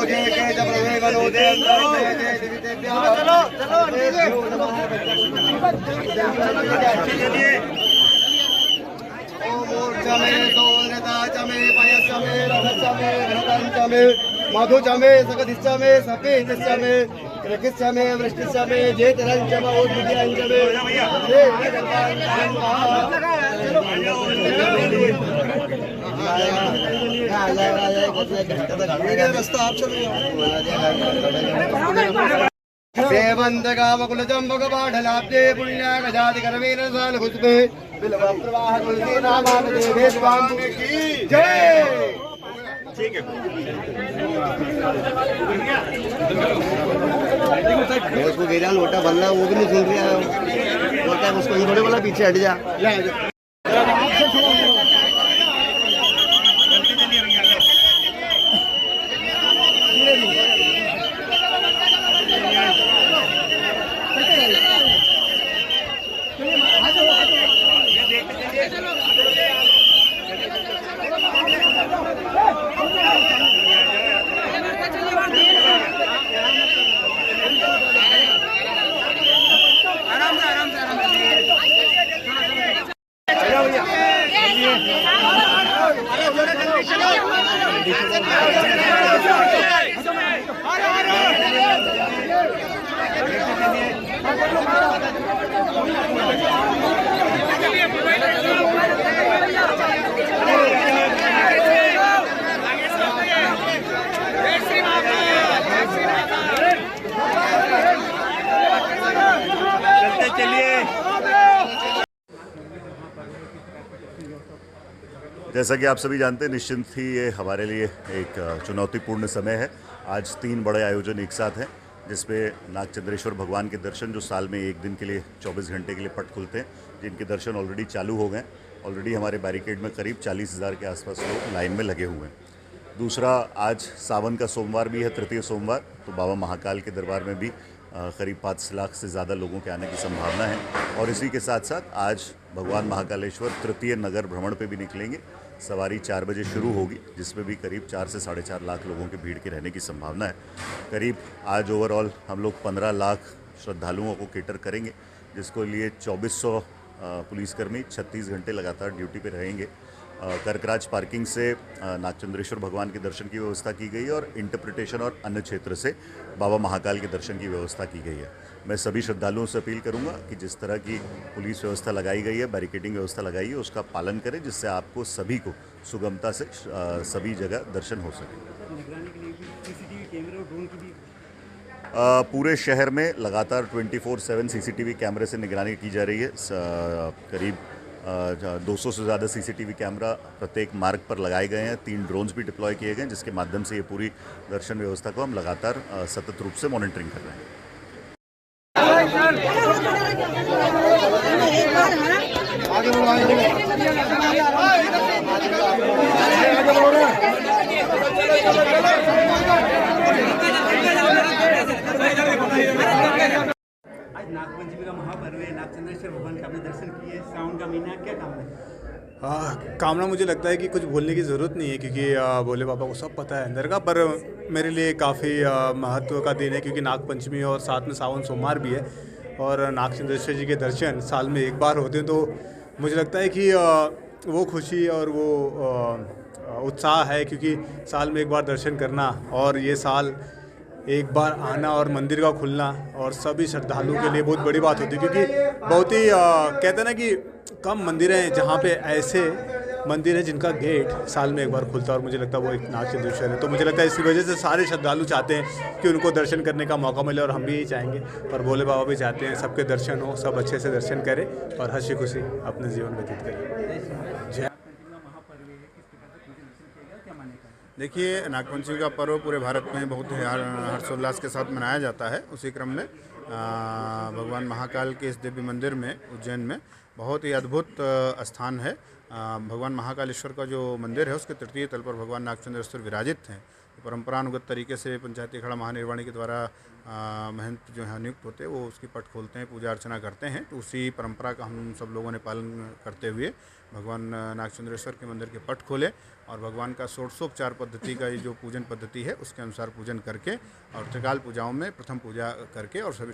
जय जय जब रहे गनो जय जय जय देवी देव्या चलो ओम ऊर्जमे सोनता चमे पयसमे रथचमे घृतंचमे मधुचमे सकदिश्चमे सपेतचमे कृकिश्चमे वृष्टिश्चमे जेतरंचमे उद्भिद्यंचमे सेवंत गावकुल जंबक बाढ़लाब्दे पुण्या गजाति करवेन साल खुशबे बिलवा प्रवाह तुलसी नामान देवे स्वामी की जय। ठीक है उसको गिरा लोटा बनना वो भी नहीं सुन रहा बोलता है उसको थोड़े बोला पीछे हट जा। जैसा कि आप सभी जानते हैं, निश्चिंत ही ये हमारे लिए एक चुनौतीपूर्ण समय है। आज 3 बड़े आयोजन एक साथ हैं, जिसमें नागचंद्रेश्वर भगवान के दर्शन जो साल में एक दिन के लिए 24 घंटे के लिए पट खुलते हैं, जिनके दर्शन ऑलरेडी चालू हो गए। ऑलरेडी हमारे बैरिकेड में करीब 40,000 के आसपास लोग लाइन में लगे हुए हैं। दूसरा, आज सावन का सोमवार भी है, तृतीय सोमवार, तो बाबा महाकाल के दरबार में भी करीब 5 लाख से ज़्यादा लोगों के आने की संभावना है। और इसी के साथ साथ आज भगवान महाकालेश्वर तृतीय नगर भ्रमण पे भी निकलेंगे। सवारी 4 बजे शुरू होगी, जिसमें भी करीब 4 से 4.5 लाख लोगों की भीड़ के रहने की संभावना है। करीब आज ओवरऑल हम लोग 15 लाख श्रद्धालुओं को केटर करेंगे, जिसको लिए 2400 पुलिसकर्मी 36 घंटे लगातार ड्यूटी पे रहेंगे। कर्कराज पार्किंग से नागचंद्रेश्वर भगवान के दर्शन की व्यवस्था की गई है और इंटरप्रिटेशन और अन्य क्षेत्र से बाबा महाकाल के दर्शन की व्यवस्था की गई है। मैं सभी श्रद्धालुओं से अपील करूंगा कि जिस तरह की पुलिस व्यवस्था लगाई गई है, बैरिकेडिंग व्यवस्था लगाई है, उसका पालन करें, जिससे आपको सभी को सुगमता से सभी जगह दर्शन हो सके। पूरे शहर में लगातार 24/7 CCTV कैमरे से निगरानी की जा रही है। करीब 200 से ज़्यादा CCTV कैमरा प्रत्येक मार्ग पर लगाए गए हैं। 3 ड्रोन्स भी डिप्लॉय किए गए हैं, जिसके माध्यम से ये पूरी दर्शन व्यवस्था को हम लगातार सतत रूप से मॉनिटरिंग कर रहे हैं। आज नागपंचमी का महापर्व है, नागचंद्रेश्वर भगवान का आपने दर्शन किए, सावन का महीना, क्या कामना है? कामना मुझे लगता है कि कुछ बोलने की ज़रूरत नहीं है, क्योंकि भोले बाबा को सब पता है अंदर का। पर मेरे लिए काफ़ी महत्व का दिन है, क्योंकि नागपंचमी और साथ में सावन सोमवार भी है और नागचंद्रेश्वर जी के दर्शन साल में एक बार होते हैं। तो मुझे लगता है कि वो खुशी और वो उत्साह है, क्योंकि साल में एक बार दर्शन करना और ये साल एक बार आना और मंदिर का खुलना और सभी श्रद्धालुओं के लिए बहुत बड़ी बात होती है, क्योंकि बहुत ही कहते हैं ना कि कम मंदिर हैं जहाँ पे ऐसे मंदिर है जिनका गेट साल में एक बार खुलता है, और मुझे लगता है वो एक नागचंद्रेश्वर है। तो मुझे लगता है इसी वजह से सारे श्रद्धालु चाहते हैं कि उनको दर्शन करने का मौका मिले, और हम भी यही चाहेंगे, और भोले बाबा भी चाहते हैं सबके दर्शन हो, सब अच्छे से दर्शन करें और हंसी खुशी अपने जीवन व्यतीत करें। जय। देखिए, नागपंचमी का पर्व पूरे भारत में बहुत हर्षोल्लास के साथ मनाया जाता है। उसी क्रम में भगवान महाकाल के इस दिव्य मंदिर में उज्जैन में बहुत ही अद्भुत स्थान है। भगवान महाकालेश्वर का जो मंदिर है उसके तृतीय तल पर भगवान नागचंद्रेश्वर विराजित हैं। परंपरानुगत तरीके से पंचायती अखाड़ा महानिर्वाणी के द्वारा महंत जो है नियुक्त होते हैं वो उसकी पट खोलते हैं, पूजा अर्चना करते हैं। तो उसी परंपरा का हम सब लोगों ने पालन करते हुए भगवान नागचंद्रेश्वर के मंदिर के पट खोले और भगवान का षोडशोपचार पद्धति का ये जो पूजन पद्धति है उसके अनुसार पूजन करके और त्रिकाल पूजाओं में प्रथम पूजा करके और सभी